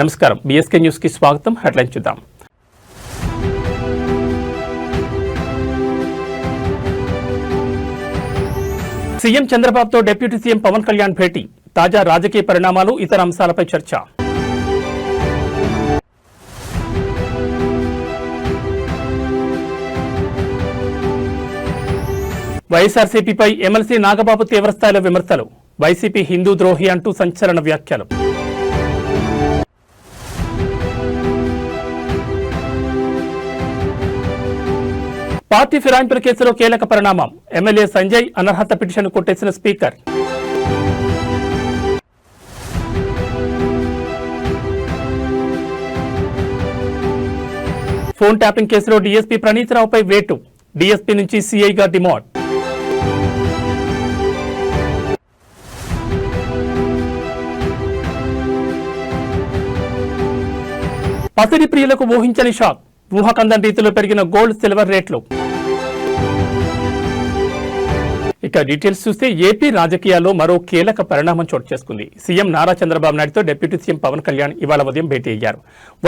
నమస్కారం, BSK news కి స్వాగతం. హెడ్లైన్ చూద్దాం. సీఎం చంద్రబాబుతో డిప్యూటీ సీఎం పవన్ కళ్యాణ్ భేటీ, తాజా రాజకీయ పరిణామాలు, ఇతర అంశాలపై చర్చ. వైఎస్ఆర్సీపీపై ఎమ్మెల్సీ నాగబాబు తీవ్రస్థాయిలో విమర్శలు, వైసీపీ హిందూ ద్రోహి అంటూ సంచలన వ్యాఖ్యలు. పార్టీ ఫిరాయింపుల కేసులో కీలక పరిణామం, ఎమ్మెల్యే సంజయ్ అనర్హత పిటిషన్ కొట్టేసిన స్పీకర్. ఫోన్ ట్యాపింగ్ కేసులో డీఎస్పీ ప్రణీతరావుపై వేటు, డీఎస్పీ నుంచి సీఐగా డిమాండ్. పసిడి ప్రియులకు ఊహించని షాక్, ఊహకందని రీతిలో పెరిగిన గోల్డ్ సిల్వర్ రేట్లు. ఇక డీటెయిల్స్ చూస్తే ఏపీ రాజకీయాల్లో మరో కీలక పరిణామం చోటు చేసుకుంది. సీఎం నారా చంద్రబాబు నాయుడుతో డిప్యూటీ సీఎం పవన్ కళ్యాణ్ ఇవాళ ఉదయం భేటీ అయ్యారు.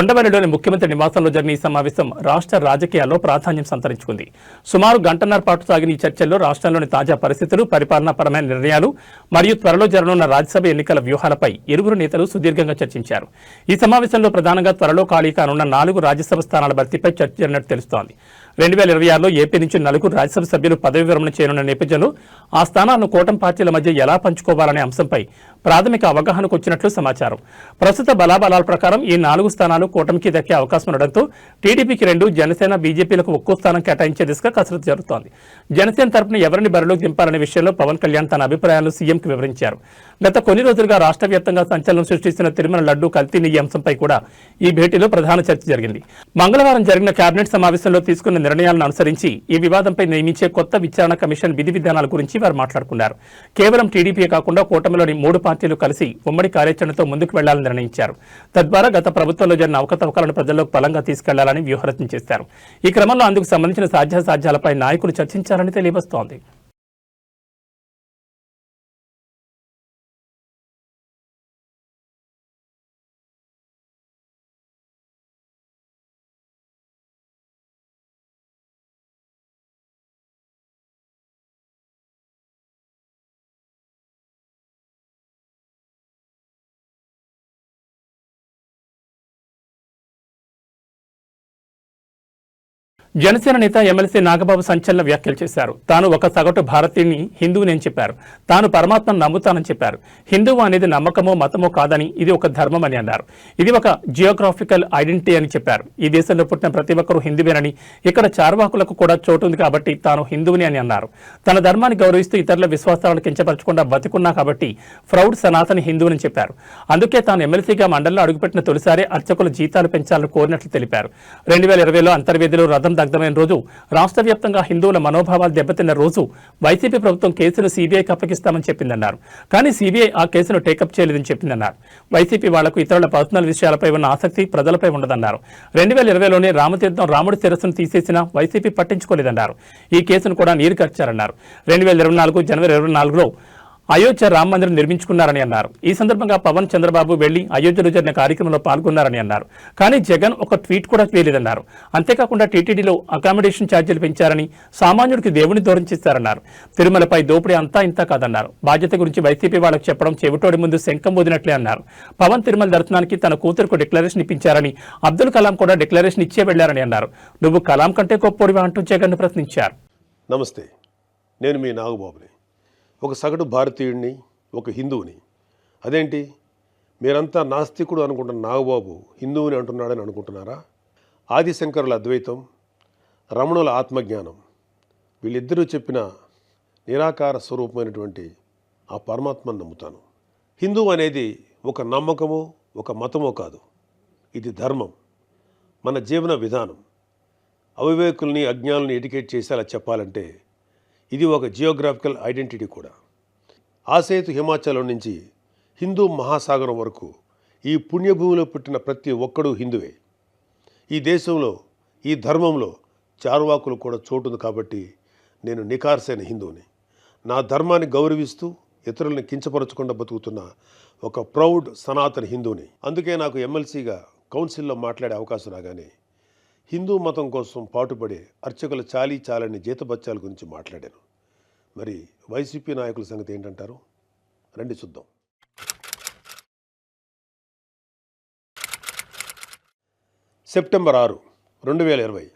ఉండవల్లిలోని ముఖ్యమంత్రి నివాసంలో జరిగిన ఈ సమావేశం రాష్ట్ర రాజకీయాల్లో ప్రాధాన్యం సంతరించుకుంది. సుమారు గంటన్నర పాటు సాగిన ఈ చర్చల్లో రాష్ట్రంలోని తాజా పరిస్థితులు, పరిపాలనాపరమైన నిర్ణయాలు మరియు త్వరలో జరగనున్న రాజ్యసభ ఎన్నికల వ్యూహాలపై ఇరువురు నేతలు సుదీర్ఘంగా చర్చించారు. ఈ సమావేశంలో ప్రధానంగా త్వరలో ఖాళీ కానున్న 4 రాజ్యసభ స్థానాల భర్తీపై చర్చ జరిగినట్టు తెలుస్తోంది. 2026లో ఏపీ నుంచి 4 రాజ్యసభ సభ్యులు పదవి విరమణ చేయనున్న నేపథ్యంలో ఆ స్థానాలను కూటమి పార్టీల మధ్య ఎలా పంచుకోవాలనే అంశంపై ప్రాథమిక అవగాహనకు వచ్చినట్లు సమాచారం. ప్రస్తుత బలాబలాల ప్రకారం ఈ 4 స్థానాలు కూటమికి దక్కే అవకాశం ఉండడంతో టీడీపీకి 2, జనసేన, బీజేపీలకు ఒక్కో స్థానం కేటాయించే దిశగా కసరత్తు జరుగుతోంది. జనసేన తరపున ఎవరిని బరిలోకి దింపాలనే విషయంలో పవన్ కళ్యాణ్ తన అభిప్రాయాలను సీఎంకి వివరించారు. గత కొన్ని రోజులుగా రాష్ట్ర వ్యాప్తంగా సంచలనం సృష్టిస్తున్న తిరుమల లడ్డూ కల్తీ నెయ్యి అంశంపై కూడా ఈ భేటీలో ప్రధాన చర్చ జరిగింది. మంగళవారం జరిగిన కేబినెట్ సమావేశంలో తీసుకున్న నిర్ణయాలను అనుసరించి ఈ వివాదంపై నియమించే కొత్త విచారణ కమిషన్ విధి విధానాల గురించి వారు మాట్లాడుకున్నారు. కేవలం టీడీపీ కాకుండా కూటమిలోని 3 పార్టీలు కలిసి ఉమ్మడి కార్యాచరణతో ముందుకు వెళ్లాలని నిర్ణయించారు. తద్వారా గత ప్రభుత్వంలో జరిగిన అవకతవకలను ప్రజల్లోకి బలంగా తీసుకెళ్లాలని వ్యూహరచన చేశారు. ఈ క్రమంలో అందుకు సంబంధించిన సాధ్యాసాధ్యాలపై నాయకులు చర్చించాలని తెలియవస్తోంది. జనసేన నేత ఎమ్మెల్సీ నాగబాబు సంచలన వ్యాఖ్యలు చేశారు. తాను ఒక సగటు భారతీయుని, హిందువుని అని చెప్పారు. తాను పరమాత్మను నమ్ముతానని చెప్పారు. హిందువు అనేది నమ్మకమో మతమో కాదని, ఇది ఒక ధర్మం అని అన్నారు. ఇది ఒక జియోగ్రాఫికల్ ఐడెంటిటీ అని చెప్పారు. ఈ దేశంలో పుట్టిన ప్రతి ఒక్కరూ హిందువేనని, ఇక్కడ చార్వాకులకు కూడా చోటు ఉంది కాబట్టి తాను హిందువుని అని అన్నారు. తన ధర్మాన్ని గౌరవిస్తూ ఇతరుల విశ్వాసాలను కించపరచకుండా బతికున్నా కాబట్టి ప్రౌఢ్ సనాతని హిందువుని చెప్పారు. అందుకే తాను ఎమ్మెల్సీగా మండలిలో అడుగుపెట్టిన తొలిసారి అర్చకుల జీతాలు పెంచాలని కోరినట్లు తెలిపారు. 2020లో అంతర్వేదిలో రథం దగ్ధమైన రోజు, రాష్ట్ర వ్యాప్తంగా హిందువుల మనోభావాలు దెబ్బతిన్న రోజు వైసీపీ ప్రభుత్వం కేసును సీబీఐకి అప్పగిస్తామని చెప్పిందన్నారు. కానీ సీబీఐ ఆ కేసును టేకప్ చేయలేదని చెప్పిందన్నారు. వైసీపీ వాళ్లకు ఇతరుల పర్సనల్ విషయాలపై ఉన్న ఆసక్తి ప్రజలపై ఉండదన్నారు. 2020లోనే రామతీర్థం రాముడి శిరస్సును తీసేసినా వైసీపీ పట్టించుకోలేదన్నారు. ఈ కేసును కూడా నీరు కార్చారన్నారు. 2024 జనవరి 24లో అయోధ్య రామ మందిరం నిర్మించుకున్నారని అన్నారు. ఈ సందర్భంగా పవన్, చంద్రబాబు వెళ్లి అయోధ్యలో జరిగిన కార్యక్రమంలో పాల్గొన్నారని అన్నారు. కానీ జగన్ ఒక ట్వీట్ కూడా వేయలేదన్నారు. అంతేకాకుండా టీటీడీలో అకామిడేషన్ ఛార్జీలు పెంచారని, సామాన్యుడికి దేవుని దూరం చేశారన్నారు. తిరుమలపై దోపిడీ అంతా ఇంతా కాదన్నారు. బాధ్యత గురించి వైసీపీ వాళ్ళకు చెప్పడం చెవిటోడి ముందు శంఖం వదినట్లే అన్నారు. పవన్ తిరుమల దర్శనానికి తన కూతురుకు డిక్లరేషన్ ఇప్పించారని, అబ్దుల్ కలాం కూడా డిక్లరేషన్ ఇచ్చే వెళ్లారని అన్నారు. నువ్వు కలాం కంటే గొప్పోడివా అంటూ జగన్ ప్రశ్నించారు. నమస్తే, నేను మీ నాగబాబుని. ఒక సగటు భారతీయుడిని, ఒక హిందువుని. అదేంటి మీరంతా నాస్తికుడు అనుకుంటున్న నాగబాబు హిందువుని అంటున్నాడని అనుకుంటున్నారా? ఆదిశంకరుల అద్వైతం, రమణుల ఆత్మజ్ఞానం, వీళ్ళిద్దరూ చెప్పిన నిరాకార స్వరూపమైనటువంటి ఆ పరమాత్మను నమ్ముతాను. హిందువు అనేది ఒక నమ్మకమో ఒక మతమో కాదు, ఇది ధర్మం, మన జీవన విధానం. అవివేకుల్ని, అజ్ఞానుల్ని ఎడ్యుకేట్ చేసేలా చెప్పాలంటే ఇది ఒక జియోగ్రాఫికల్ ఐడెంటిటీ కూడా. ఆసేతు హిమాచలం నుంచి హిందూ మహాసాగరం వరకు ఈ పుణ్యభూమిలో పుట్టిన ప్రతి ఒక్కడూ హిందువే. ఈ దేశంలో, ఈ ధర్మంలో చార్వాకులు కూడా చోటుంది కాబట్టి నేను నికార్సైన హిందువుని. నా ధర్మాన్ని గౌరవిస్తూ ఇతరుల్ని కించపరచకుండా బతుకుతున్న ఒక ప్రౌడ్ సనాతన హిందూని. అందుకే నాకు ఎమ్మెల్సీగా కౌన్సిల్లో మాట్లాడే అవకాశం రాగానే హిందూ మతం కోసం పాటుపడే అర్చకుల చాలీ చాలని జీతబత్యాల గురించి మాట్లాడాను. మరి వైసీపీ నాయకుల సంగతి ఏంటంటారు? రండి చూద్దాం. సెప్టెంబర్ 6, 2020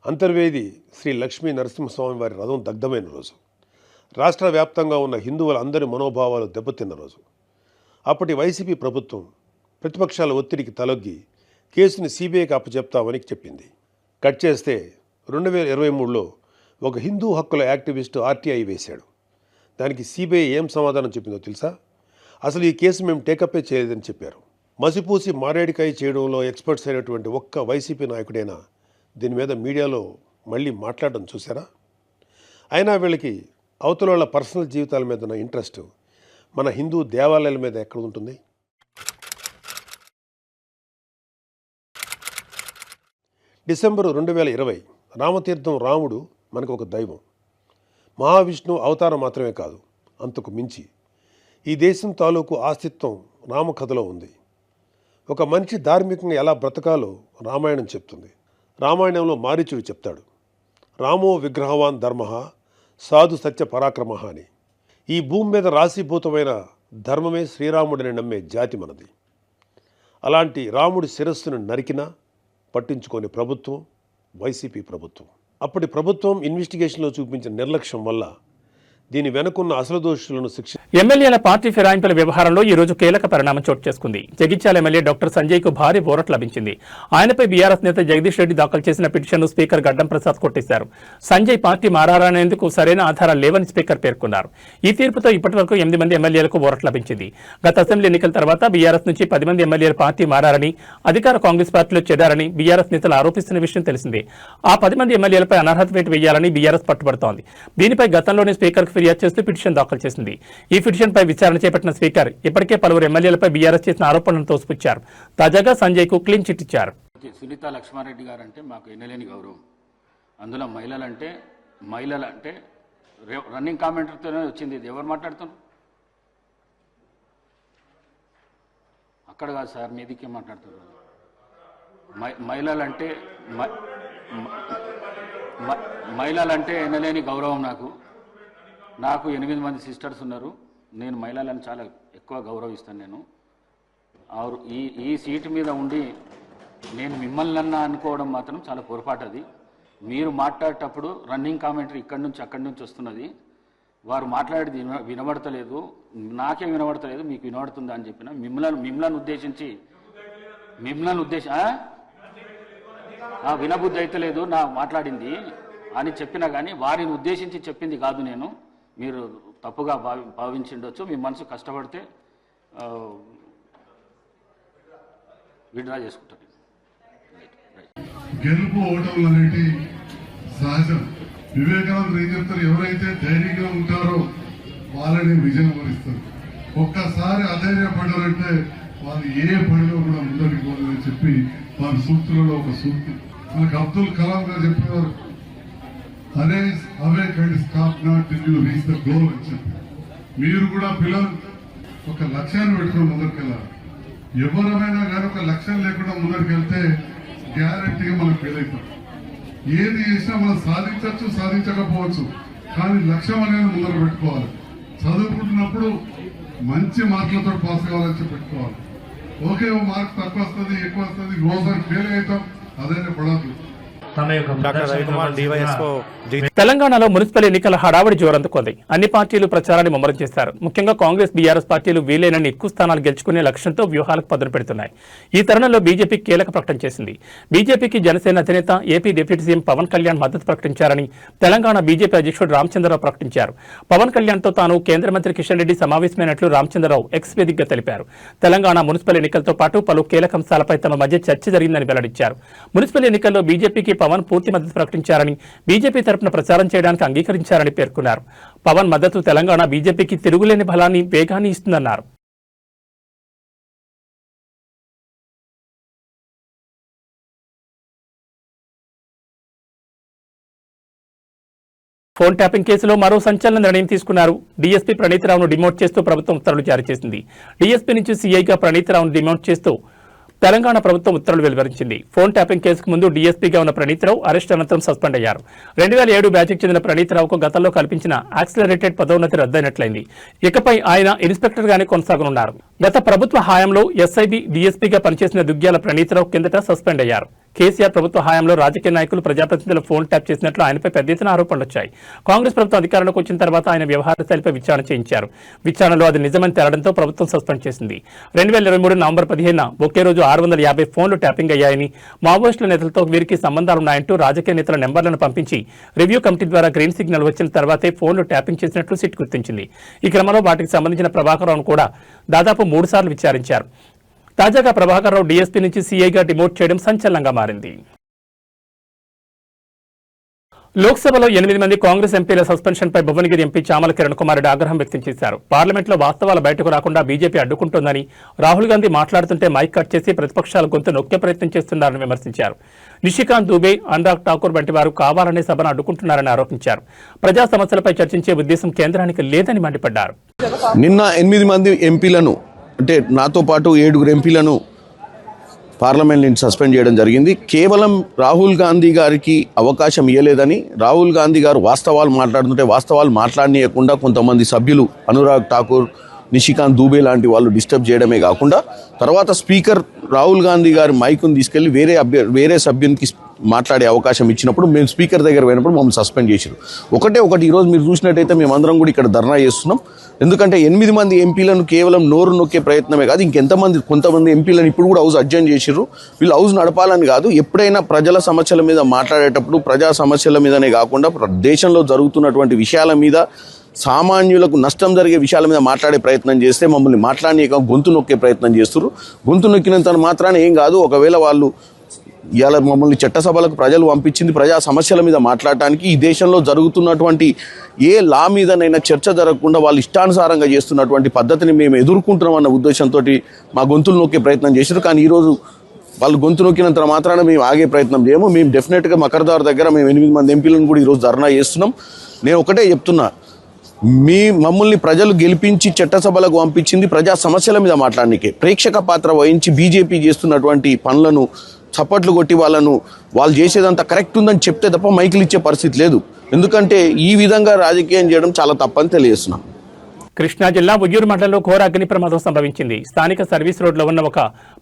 అంతర్వేది శ్రీ లక్ష్మీ నరసింహస్వామి వారి రథం దగ్ధమైన రోజు. రాష్ట్ర వ్యాప్తంగా ఉన్న హిందువులందరి మనోభావాలు దెబ్బతిన్న రోజు. అప్పటి వైసీపీ ప్రభుత్వం ప్రతిపక్షాల ఒత్తిడికి తలొగ్గి కేసుని సిబిఐకి అప్పచెప్తామని చెప్పింది. కట్ చేస్తే 2023లో ఒక హిందూ హక్కుల యాక్టివిస్టు ఆర్టీఐ వేశాడు. దానికి సిబిఐ ఏం సమాధానం చెప్పిందో తెలుసా? అసలు ఈ కేసు మేము టేకప్పే చేయలేదని చెప్పారు. మసిపూసి మారేడికాయ చేయడంలో ఎక్స్పర్ట్స్ అయినటువంటి ఒక్క వైసీపీ నాయకుడైనా దీని మీద మీడియాలో మళ్ళీ మాట్లాడడం చూసారా? అయినా వీళ్ళకి అవతల వాళ్ళ పర్సనల్ జీవితాల మీద ఉన్న ఇంట్రెస్ట్ మన హిందూ దేవాలయాల మీద ఎక్కడ ఉంటుంది? డిసెంబర్ 2020 రామతీర్థం రాముడు మనకు ఒక దైవం. మహావిష్ణు అవతారం మాత్రమే కాదు, అంతకు మించి ఈ దేశం తాలూకు ఆస్తిత్వం రామకథలో ఉంది. ఒక మనిషి ధార్మికంగా ఎలా బ్రతకాలో రామాయణం చెప్తుంది. రామాయణంలో మారీచుడు చెప్తాడు, రామో విగ్రహవాన్ ధర్మ సాధు సత్య పరాక్రమ అని. ఈ భూమి మీద రాశీభూతమైన ధర్మమే శ్రీరాముడిని నమ్మే జాతి మనది. అలాంటి రాముడి శిరస్సును నరికినా పట్టించుకోని ప్రభుత్వం వైసీపీ ప్రభుత్వం. అప్పటి ప్రభుత్వం ఇన్వెస్టిగేషన్లో చూపించిన నిర్లక్ష్యం వల్ల దీని వెనుకున్న అసలు దోషులను ఎమ్మెల్యేల పార్టీ ఫిరాయింపుల వ్యవహారంలో ఈ రోజు కీలక పరిణామం చోటు చేసుకుంది. జగిత్యాల ఎమ్మెల్యే డాక్టర్ సంజయ్కు భారీ ఊరట లభించింది. ఆయనపై బీఆర్ఎస్ నేత జగదీష్ రెడ్డి దాఖలు చేసిన పిటిషన్ను స్పీకర్ గడ్డం ప్రసాద్ కొట్టేశారు. సంజయ్ పార్టీ మారారనేందుకు సరైన ఆధారాలు లేవని స్పీకర్ పేర్కొన్నారు. ఈ తీర్పుతో ఇప్పటివరకు 8 మంది ఎమ్మెల్యేలకు ఊరట లభించింది. గత అసెంబ్లీ ఎన్నికల తర్వాత బీఆర్ఎస్ నుంచి 10 మంది ఎమ్మెల్యేలు పార్టీ మారారని, అధికార కాంగ్రెస్ పార్టీలో చేరారని బీఆర్ఎస్ నేతలు ఆరోపిస్తున్న విషయం తెలిసిందే. ఆ 10 మంది ఎమ్మెల్యేలపై అనర్హత వేటు వేయాలని బీఆర్ఎస్ పట్టుబడుతోంది. దీనిపై గతంలోనే స్పీకర్ ఫిర్యాదు చేస్తూ పిటిషన్ దాఖలు చేసింది. ఈ పిటిషన్పై విచారణ చేపట్టిన స్పీకర్ ఇప్పటికే పలువురు ఎమ్మెల్యేలపై బీఆర్ఎస్ చేసిన ఆరోపణలను తోసిపుచ్చారు. తాజాగా సంజయ్కు క్లీన్ చిట్ ఇచ్చారు. సునీత లక్ష్మారెడ్డి గారు అంటే మాకు ఎన్నలేని గౌరవం. అందులో మహిళలంటే రన్నింగ్ కామెంటర్తోనే వచ్చింది. ఇది ఎవరు మాట్లాడుతున్నారు? అక్కడ కాదు సార్, మీదికే మాట్లాడుతున్నారు. మహిళలంటే ఎన్నలేని గౌరవం నాకు 8 మంది సిస్టర్స్ ఉన్నారు. నేను మహిళలను చాలా ఎక్కువ గౌరవిస్తాను. నేను ఈ సీటు మీద ఉండి నేను మిమ్మల్ని అనుకోవడం మాత్రం చాలా పొరపాటు. అది మీరు మాట్లాడేటప్పుడు రన్నింగ్ కామెంటరీ ఇక్కడి నుంచి అక్కడి నుంచి వస్తున్నది. వారు మాట్లాడేది వినబడతలేదు, నాకే వినబడతలేదు, మీకు వినబడుతుందా అని చెప్పిన మిమ్మల్ని ఉద్దేశించి వినబుద్ధి అయితే లేదు నా మాట్లాడింది అని చెప్పినా కానీ వారిని ఉద్దేశించి చెప్పింది కాదు. నేను మీరు తప్పుగా భావించిండొచ్చు. మీ మనసు కష్టపడితే విడ్రా చేసుకుంటారు. గెలుపు ఓటములు అనేటి సహజం. వివేకానంద ఏం చెప్తారు, ఎవరైతే ధైర్యంగా ఉంటారో వాళ్ళని విజయం వరిస్తారు. ఒక్కసారి అధైర్యపడ్డారంటే వాళ్ళు ఏ పనిలో కూడా ముందరికి పోలేదని చెప్పి వాళ్ళ సూక్తులలో ఒక సూక్తి మనకు అబ్దుల్ కలాం గారు చెప్పేవారు, awake kind stop not till you reach the goal అని చెప్పి. మీరు కూడా పిల్లలు ఒక లక్ష్యాన్ని పెట్టుకుని ముందరికెళ్ళాలి. ఎవరైనా కానీ ఒక లక్ష్యం లేకుండా ముందరికెళ్తే గ్యారంటీగా మనం ఫెయిల్ అవుతాం. ఏది చేసినా మనం సాధించవచ్చు, సాధించకపోవచ్చు, కానీ లక్ష్యం అనేది ముందర పెట్టుకోవాలి. చదువుకుంటున్నప్పుడు మంచి మార్కులతో పాస్ కావాలని చెప్పి పెట్టుకోవాలి. ఓకే, మార్క్ తక్కువ వస్తుంది, ఎక్కువ వస్తుంది, రోజు ఫెయిల్ అవుతాం, అదైనా పడద్దు. తెలంగాణలో మున్సిపల్ ఎన్నికల హడావడి జోరందుకుంది. అన్ని పార్టీలు ప్రచారాన్ని ముమ్మరం చేశారు. ముఖ్యంగా కాంగ్రెస్, బీఆర్ఎస్ పార్టీలు వీలైనన్ని ఎక్కువ స్థానాలు గెలుచుకునే లక్ష్యంతో వ్యూహాలకు పదును పెడుతున్నాయి. ఈ తరుణంలో బీజేపీ కీలక ప్రకటన చేసింది. బీజేపీకి జనసేన అధినేత AP deputy CM Pawan Kalyan మద్దతు ప్రకటించారని తెలంగాణ బీజేపీ అధ్యక్షుడు రామచంద్రరావు ప్రకటించారు. పవన్ కళ్యాణ్తో తాను కేంద్ర మంత్రి కిషన్ రెడ్డి సమావేశమైనట్లు రామచంద్రరావు ఎక్స్ వేదికగా తెలిపారు. తెలంగాణ మున్సిపల్ ఎన్నికలతో పాటు పలు కీలక అంశాలపై తమ మధ్య చర్చ జరిగిందని వెల్లడించారు. మున్సిపల్ ఎన్నికల్లో బీజేపీకి పవన్ పూర్తి మద్దతు ప్రకటించారని, బీజేపీ తరపున ప్రచారం చేయడానికి అంగీకరించారని పేర్కొన్నారు. పవన్ మద్దతు తెలంగాణ బీజేపీకి తిరుగులేని బలాన్ని, వేగాన్ని ఇస్తుందన్నారు. ఫోన్ ట్యాపింగ్ కేసులో మరో సంచలన నిర్ణయం తీసుకున్నారు. డీఎస్పీ ప్రణీతరావును డిమోట్ చేస్తూ ప్రభుత్వం ఉత్తర్వులు జారీ చేసింది. డీఎస్పీ నుంచి సీఐగా ప్రణీతరావును డిమోట్ చేస్తూ తెలంగాణ ప్రభుత్వం ఉత్తర్వులు వెలువరించింది. ఫోన్ ట్యాపింగ్ కేసుకు ముందు డీఎస్పీగా ఉన్న ప్రణీతరావు అరెస్ట్ అనంతరం సస్పెండ్ అయ్యారు. 2007 బ్యాచ్కి చెందిన ప్రణీతరావుకు గతంలో కల్పించిన యాక్సిలరేటెడ్ పదోన్నతి రద్దయినట్లయింది. ఇకపై ఆయన ఇన్స్పెక్టర్గానే కొనసాగనున్నారు. గత ప్రభుత్వ హయాంలో ఎస్ఐబి డీఎస్పీగా పనిచేసిన దుగ్గ్యాల ప్రణీతరావు కిందట సస్పెండ్ అయ్యారు. కేసీఆర్ ప్రభుత్వ హయాంలో రాజకీయ నాయకులు ప్రజాప్రతినిధుల ఫోన్ ట్యాప్ చేసినట్లు ఆయనపై పెద్ద ఎత్తున ఆరోపణలు వచ్చాయి. కాంగ్రెస్ ప్రభుత్వం అధికారంలోకి వచ్చిన తర్వాత ఆయన వ్యవహార శైలిపై విచారణ చేయించారు. విచారణలో అది నిజమని తేలడంతో ప్రభుత్వం సస్పెండ్ చేసింది. 2023 నవంబర్ 15న ఒకే రోజు 650 ఫోన్లు ట్యాపింగ్ అయ్యాయని, మావోయిస్టుల నేతలతో వీరికి సంబంధాలున్నాయంటూ రాజకీయ నేతల నెంబర్లను పంపించి రివ్యూ కమిటీ ద్వారా గ్రీన్ సిగ్నల్ వచ్చిన తర్వాతే ఫోన్లు ట్యాపింగ్ చేసినట్లు సిట్ గుర్తించింది. ఈ క్రమంలో వాటికి సంబంధించిన ప్రభాకర్ కూడా దాదాపు 3 సార్లు విచారించారు. తాజాగా ప్రభాకర్ రావు డీఎస్పీ నుంచి సీఐగా డిమోట్ చేయడం సంచలనంగా మారింది. లోక్సభలో 8 మంది కాంగ్రెస్ ఎంపీల సస్పెన్షన్పై భువనగిరి ఎంపీ చామల కిరణ్ కుమార్ రెడ్డి ఆగ్రహం వ్యక్తం చేశారు. పార్లమెంట్లో వాస్తవాలు బయటకు రాకుండా బీజేపీ అడ్డుకుంటోందని, రాహుల్ గాంధీ మాట్లాడుతుంటే మైక్ కట్ చేసి ప్రతిపక్షాల గొంతు నొక్కే ప్రయత్నం చేస్తున్నారని విమర్శించారు. నిషికాంత్ దూబే, అనురాగ్ ఠాకూర్ వంటి వారు కావాలనే సభను అడ్డుకుంటున్నారని ఆరోపించారు. ప్రజా సమస్యలపై చర్చించే ఉద్దేశం కేంద్రానికి లేదని మండిపడ్డారు. నిన్న 8 మంది ఎంపీలను, అంటే నాతో పాటు 7 ఎంపీలను పార్లమెంట్ నుంచి సస్పెండ్ చేయడం జరిగింది. కేవలం రాహుల్ గాంధీ గారికి అవకాశం ఇవ్వలేదని, రాహుల్ గాంధీ గారు వాస్తవాలు మాట్లాడుతుంటే వాస్తవాలు మాట్లాడనీయకుండా కొంతమంది సభ్యులు అనురాగ్ ఠాకూర్, నిషికాంత్ దూబే లాంటి వాళ్ళు డిస్టర్బ్ చేయడమే కాకుండా తర్వాత స్పీకర్ రాహుల్ గాంధీ గారి మైకును తీసుకెళ్లి వేరే సభ్యునికి మాట్లాడే అవకాశం ఇచ్చినప్పుడు మేము స్పీకర్ దగ్గర పోయినప్పుడు మమ్మల్ని సస్పెండ్ చేశారు. ఒకటి ఈరోజు మీరు చూసినట్టయితే మేమందరం కూడా ఇక్కడ ధర్నా చేస్తున్నాం. ఎందుకంటే 8 మంది ఎంపీలను కేవలం నోరు నొక్కే ప్రయత్నమే కాదు, కొంతమంది ఎంపీలను ఇప్పుడు కూడా హౌస్ అడ్జర్న్ చేసిర్రు. వీళ్ళు హౌస్ నడపాలని కాదు, ఎప్పుడైనా ప్రజల సమస్యల మీద మాట్లాడేటప్పుడు ప్రజా సమస్యల మీదనే కాకుండా దేశంలో జరుగుతున్నటువంటి విషయాల మీద, సామాన్యులకు నష్టం జరిగే విషయాల మీద మాట్లాడే ప్రయత్నం చేస్తే మమ్మల్ని మాట్లాడనీయక గొంతు నొక్కే ప్రయత్నం చేస్తున్నారు. గొంతు నొక్కినంత మాత్రాన ఏం కాదు. ఒకవేళ వాళ్ళు ఇవాళ మమ్మల్ని చట్టసభలకు ప్రజలు పంపించింది ప్రజా సమస్యల మీద మాట్లాడటానికి. ఈ దేశంలో జరుగుతున్నటువంటి ఏ లా మీదనైనా చర్చ జరగకుండా వాళ్ళు ఇష్టానుసారంగా చేస్తున్నటువంటి పద్ధతిని మేము ఎదుర్కొంటున్నామన్న ఉద్దేశంతో మా గొంతులు నొక్కే ప్రయత్నం చేశారు. కానీ ఈరోజు వాళ్ళు గొంతు నొక్కినంత మాత్రాన మేము ఆగే ప్రయత్నం చేయము. మేము డెఫినెట్గా మకర్దార్ దగ్గర మేము 8 మంది ఎంపీలను కూడా ఈరోజు ధర్నా చేస్తున్నాం. నేను ఒకటే చెప్తున్నా, మమ్మల్ని ప్రజలు గెలిపించి చట్టసభలకు పంపించింది ప్రజా సమస్యల మీద మాట్లాడడానికే. ప్రేక్షక పాత్ర వహించి బీజేపీ చేస్తున్నటువంటి పనులను చప్పట్లు కొట్టి వాళ్ళు చేసేదంతా కరెక్ట్ ఉందని చెప్తే తప్ప మైకులు ఇచ్చే పరిస్థితి లేదు. ఎందుకంటే ఈ విధంగా రాజకీయం చేయడం చాలా తప్పని తెలియజేస్తున్నాం. కృష్ణా జిల్లా ఉయ్యూరు మండలంలో ఘోర అగ్ని ప్రమాదం సంభవించింది. స్థానిక సర్వీస్ రోడ్లో ఉన్న ఒక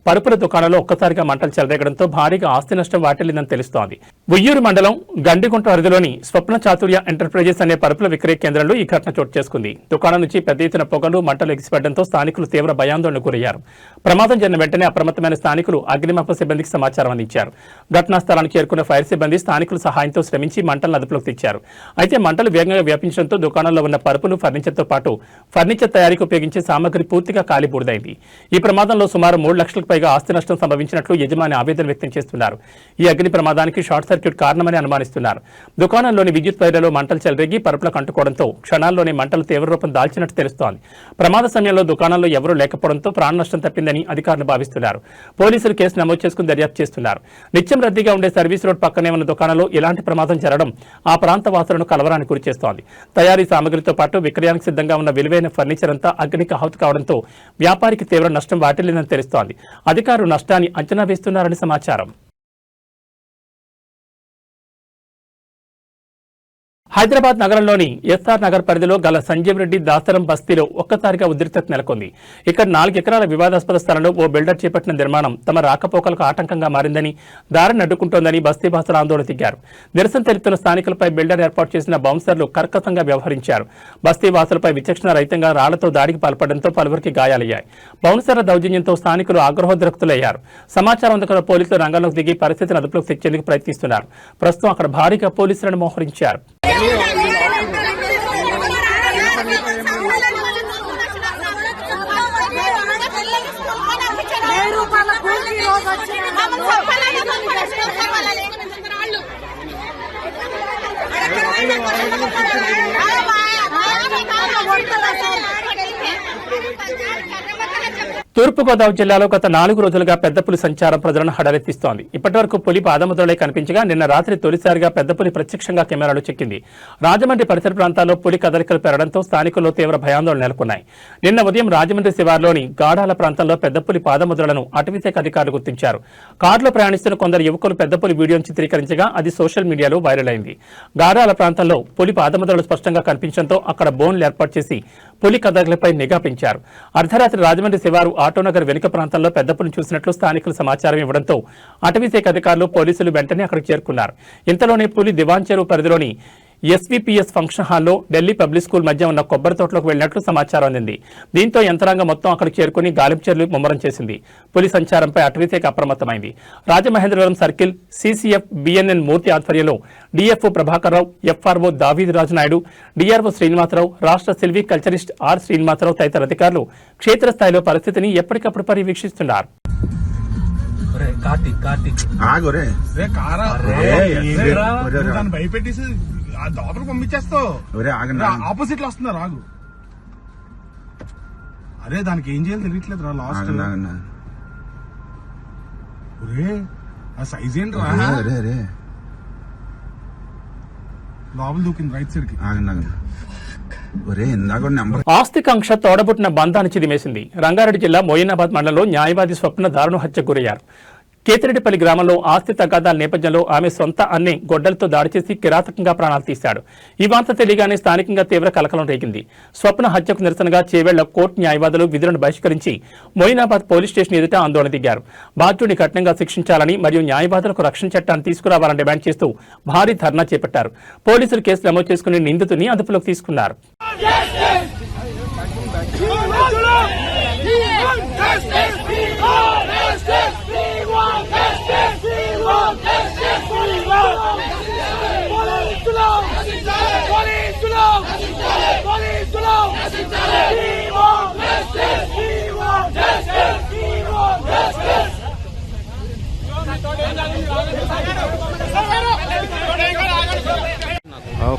పరుపుల దుకాణంలో ఒక్కసారిగా మంటలు చెలరేగడంతో భారీగా ఆస్తి నష్టం వాటిల్లిందని తెలుస్తోంది. ఉయ్యూరు మండలం గండిగుంట పరిధిలోని స్వప్న చాతుర్య ఎంటర్ప్రైజెస్ అనే పరుపుల విక్రయ కేంద్రంలో ఈ ఘటన చోటు చేసుకుంది. దుకాణం నుంచి పెద్ద ఎత్తున పొగలు, మంటలు ఎగిసిపడడంతో స్థానికులు తీవ్ర భయాందోళనకు గురయ్యారు. ప్రమాదం జరిగిన వెంటనే అప్రమత్తమైన స్థానికులు అగ్నిమాపక సిబ్బందికి సమాచారం అందించారు. ఘటనా స్థలానికి చేరుకున్న ఫైర్ సిబ్బంది స్థానికుల సహాయంతో శ్రమించి మంటలను అదుపులోకి తెచ్చారు. అయితే మంటలు వేగంగా వ్యాపించడంతో దుకాణంలో ఉన్న పరుపులు, ఫర్నిచర్తో పాటు ఫర్నిచర్ తయారీకి ఉపయోగించే సామగ్రి పూర్తిగా కాలి బూడిదైంది. ఈ ప్రమాదంలో సుమారు 3 లక్షలకు పైగా ఆస్తి నష్టం సంభవించినట్లు యజమాని ఆవేదన వ్యక్తం చేస్తున్నారు. ఈ అగ్ని ప్రమాదానికి షార్ట్ సర్క్యూట్ కారణమని అనుమానిస్తున్నారు. దుకాణంలోని విద్యుత్ వైర్లలో మంటలు చెలరేగి పరుపులకు అంటుకోవడంతో క్షణాల్లోనే మంటలు తీవ్ర రూపం దాల్చినట్టు తెలుస్తోంది. ప్రమాద సమయంలో దుకాణంలో ఎవరూ లేకపోవడంతో ప్రాణ నష్టం తప్పిందని అధికారులు భావిస్తున్నారు. పోలీసులు కేసు నమోదు చేసుకుని దర్యాప్తు చేస్తున్నారు. నిత్యం రద్దీగా ఉండే సర్వీస్ రోడ్ పక్కనే ఉన్న దుకాణంలో ఇలాంటి ప్రమాదం జరగడం ఆ ప్రాంత వాసులను కలవరానికి గురిచేస్తోంది. తయారీ సామగ్రితో పాటు విక్రయానికి సిద్ధంగా ఉన్న విలువైన ఫర్నిచర్ అంతా అగ్నికి ఆహుతి కావడంతో వ్యాపారికి తీవ్ర నష్టం వాటిల్లిందని తెలుస్తోంది. అధికారులు నష్టాన్ని అంచనా వేస్తున్నారని సమాచారం. హైదరాబాద్ నగరంలోని ఎస్ఆర్ నగర్ పరిధిలో గల సంజీవ్ రెడ్డి దాసరం బస్తీలో ఒక్కసారిగా ఉద్రిక్తత నెలకొంది. ఇక్కడ 4 ఎకరాల వివాదాస్పద స్థలంలో ఓ బిల్డర్ చేపట్టిన నిర్మాణం తమ రాకపోకలకు ఆటంకంగా మారిందని, దారిని అడ్డుకుంటోందని బస్తీ వాసులు ఆందోళన దిగారు. నిరసన తెలుపుతున్న స్థానికులపై బిల్డర్ ఏర్పాటు చేసిన బౌన్సర్లు కర్కశంగా వ్యవహరించారు. బస్తీ వాసులపై విచక్షణ రహితంగా రాళ్లతో దాడికి పాల్పడడంతో పలువురికి గాయాలయ్యాయి. బౌన్సర్ల దౌర్జన్యంతో స్థానికులు ఆగ్రహోద్రక్తులయ్యారు. సమాచారం అందుకున్న పోలీసులు రంగంలోకి దిగి పరిస్థితిని అదుపులోకి తెచ్చేందుకు ప్రయత్నిస్తున్నారు. ప్రస్తుతం అక్కడ భారీగా పోలీసులను మోహరించారు. తూర్పుగోదావరి జిల్లాలో గత 4 రోజులుగా పెద్ద పులి సంచారం ప్రజలను హడలెత్తిస్తోంది. ఇప్పటివరకు పులి పాదముద్రలే కనిపించగా నిన్న రాత్రి తొలిసారిగా పెద్ద పులి ప్రత్యక్షంగా కెమెరాలు చిక్కింది. రాజమండ్రి పరిసర ప్రాంతాల్లో పులి కదలికలు పెరగడంతో స్థానికుల్లో తీవ్ర భయాందోళన నెలకొన్నాయి. నిన్న ఉదయం రాజమండ్రి శివార్లోని గాడాల ప్రాంతంలో పెద్ద పులి పాదముద్రలను అటవీశాఖ అధికారులు గుర్తించారు. కారులో ప్రయాణిస్తున్న కొందరు యువకులు పెద్ద పులి వీడియోను చిత్రీకరించగా అది సోషల్ మీడియాలో వైరల్ అయింది. గాడాల ప్రాంతంలో పులి పాదముద్రలు స్పష్టంగా కనిపించడంతో అక్కడ బోన్లు ఏర్పాటు చేసి పులి కదలికలపై నిఘా పెంచారు. అర్ధరాత్రి రాజమండ్రి శివారు ఆటోనగర్ వెనుక ప్రాంతంలో పెద్ద పులిని చూసినట్లు స్థానికులు సమాచారం ఇవ్వడంతో అటవీశాఖ అధికారులు పోలీసులు వెంటనే అక్కడికి చేరుకున్నారు. ఇంతలోనే పులి దివాన్ చెరువు పరిధిలోని ఎస్వీపీఎస్ ఫంక్షన్ హాల్లో ఢిల్లీ పబ్లిక్ స్కూల్ మధ్య ఉన్న కొబ్బరి తోటలోకి వెళ్లినట్లు సమాచారం అందింది. దీంతో యంత్రాంగం మొత్తం అక్కడికి చేరుకుని గాలింపు చర్యలు ముమ్మరం చేసింది. పులి సంచారంపై అటవీశాఖ అప్రమత్తమైంది. రాజమహేంద్రవరం సర్కిల్ సిసిఎఫ్ బిఎన్ఎన్ మూర్తి ఆధ్వర్యంలో డిఎఫ్ఓ ప్రభాకర్ రావు, ఎఫ్ఆర్ఓ దావీద్ రాజు నాయుడు, డిఆర్ఓ శ్రీనివాసరావు, రాష్ట్ర సిల్వీ కల్చరిస్ట్ ఆర్ శ్రీనివాసరావు తదితర అధికారులు క్షేత్రస్థాయిలో పరిస్థితిని ఎప్పటికప్పుడు పర్యవేక్షిస్తున్నారు. భయపెట్టేసి లోపలికి పంపించేస్తావు. ఆపోజిట్ లో వస్తున్నారు. ఆగు. అరే దానికి ఏం చేయాలి తెలియట్లేదు రా. లాస్ట్ ఆ సైజ్ ఏంటి రా. లోపల దూకింది రైట్ సైడ్ కి. ఆస్తికాంక్ష తోడబుట్టిన బంధాన్ని చిదిమేసింది. రంగారెడ్డి జిల్లా మోయినాబాద్ మండలంలో న్యాయవాది స్వప్న దారుణ హత్యకు గురయ్యారు. కేతిరెడ్డిపల్లి గ్రామంలో ఆస్తి తగాదాల నేపథ్యంలో ఆమె సొంత అన్నే గొడ్డలతో దాడి చేసి కిరాతకంగా ప్రాణాలు తీశాడు. ఈ వార్త తెలియగానే స్థానికంగా తీవ్ర కలకలం రేగింది. స్వప్న హత్యకు నిరసనగా చేవెళ్ల కోర్టు న్యాయవాదులు విధులను బహిష్కరించి మోయినాబాద్ పోలీస్ స్టేషన్ ఎదుట ఆందోళన దిగారు. బాధ్యుడిని కఠినంగా శిక్షించాలని మరియు న్యాయవాదులకు రక్షణ చట్టాన్ని తీసుకురావాలని డిమాండ్ చేస్తూ భారీ ధర్నా చేపట్టారు. పోలీసులు కేసు నమోదు చేసుకుని నిందితుడిని అదుపులోకి తీసుకున్నారు.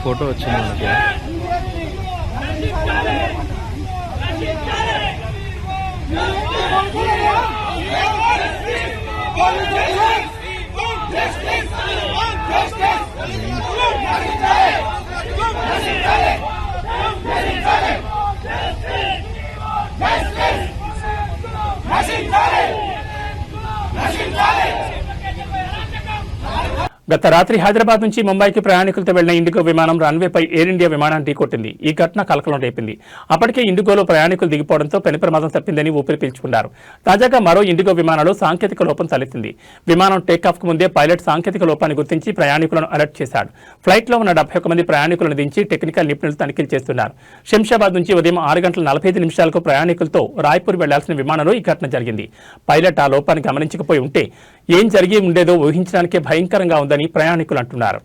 ఫోటో వచ్చింది మనకి. గత రాత్రి హైదరాబాద్ నుంచి ముంబైకి ప్రయాణికులతో వెళ్లిన ఇండిగో విమానం రన్వేపై ఎయిర్ ఇండియా విమానాన్ని ఢీకొట్టింది. ఈ ఘటన కలకలం రేపింది. అప్పటికే ఇండిగోలో ప్రయాణికులు దిగిపోవడంతో పెను ప్రమాదం తప్పిందని ఊపిరి పీల్చుకున్నారు. తాజాగా మరో ఇండిగో విమానంలో సాంకేతిక లోపం తలెత్తింది. విమానం టేకాఫ్కు ముందే పైలట్ సాంకేతిక లోపాన్ని గుర్తించి ప్రయాణికులను అలర్ట్ చేశాడు. ఫ్లైట్లో ఉన్న 71 మంది ప్రయాణికులను దించి టెక్నికల్ నిపుణులు తనిఖీలు చేస్తున్నారు. శంషాబాద్ నుంచి ఉదయం 6:45 ప్రయాణికులతో రాయ్పూర్ వెళ్లాల్సిన విమానంలో ఈ ఘటన జరిగింది. పైలట్ ఆ లోపాన్ని గమనించకపోయి ఉంటే ఏం జరిగి ఉండేదో ఊహించడానికే భయంకరంగా ఉందని ప్రయాణికులు అంటున్నారు.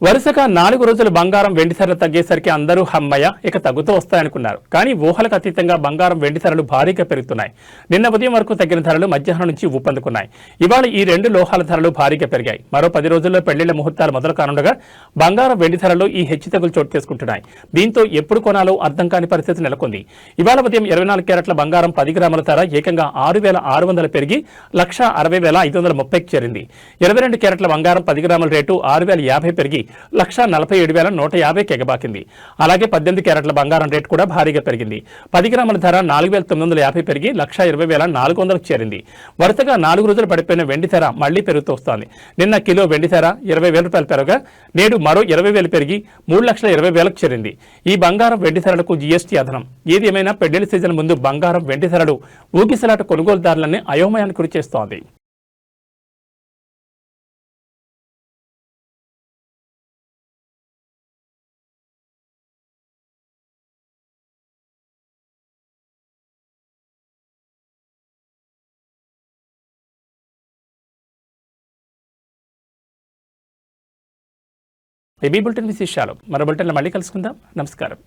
వరుసగా 4 రోజులు బంగారం వెండి ధరలు తగ్గేసరికి అందరూ హమ్మయ్య ఇక తగ్గుతూ వస్తాయనుకున్నారు. కానీ ఊహలకు అతీతంగా బంగారం వెండి ధరలు భారీగా పెరుగుతున్నాయి. నిన్న ఉదయం వరకు తగ్గిన ధరలు మధ్యాహ్నం నుంచి ఊపందుకున్నాయి. ఇవాళ ఈ 2 లోహాల ధరలు భారీగా పెరిగాయి. మరో 10 రోజుల్లో పెళ్లిళ్ల ముహూర్తాలు మొదలు కానుండగా బంగారం వెండి ధరల్లో ఈ హెచ్చుతగ్గులు చోటు చేసుకుంటున్నాయి. దీంతో ఎప్పుడు కొనాలో అర్థం కాని పరిస్థితి నెలకొంది. ఇవాళ ఉదయం 24 క్యారెట్ల బంగారం 10 గ్రాముల ధర ఏకంగా 6,600 పెరిగి 1,60,530కి చేరింది. 22 క్యారెట్ల బంగారం 10 గ్రాముల రేటు 6,050 పెరిగి 1,47,150కి ఎగబాకింది. అలాగే 18 క్యారెట్ల బంగారం రేటు కూడా భారీగా పెరిగింది. 10 గ్రాముల ధర 4,950 పెరిగి 1,20,400కు చేరింది. వరుసగా 4 రోజులు పడిపోయిన వెండి ధర మళ్లీ పెరుగుతూ వస్తోంది. నిన్న కిలో వెండి ధర 20,000 రూపాయలు పెరగగా నేడు మరో 20,000 పెరిగి 3,20,000కు చేరింది. ఈ బంగారం వెండి ధరలకు జీఎస్టీ అదనం. ఏది ఏమైనా పెళ్లిళ్ల సీజన్ ముందు బంగారం వెండి ధరలు ఊగిసలాట కొనుగోలుదారులని అయోమయానికి గురి చేస్తోంది. ఏబీ బులెటిన్ విశేషాలు మరో బులెటిన్లో మళ్ళీ కలుసుకుందాం. నమస్కారం.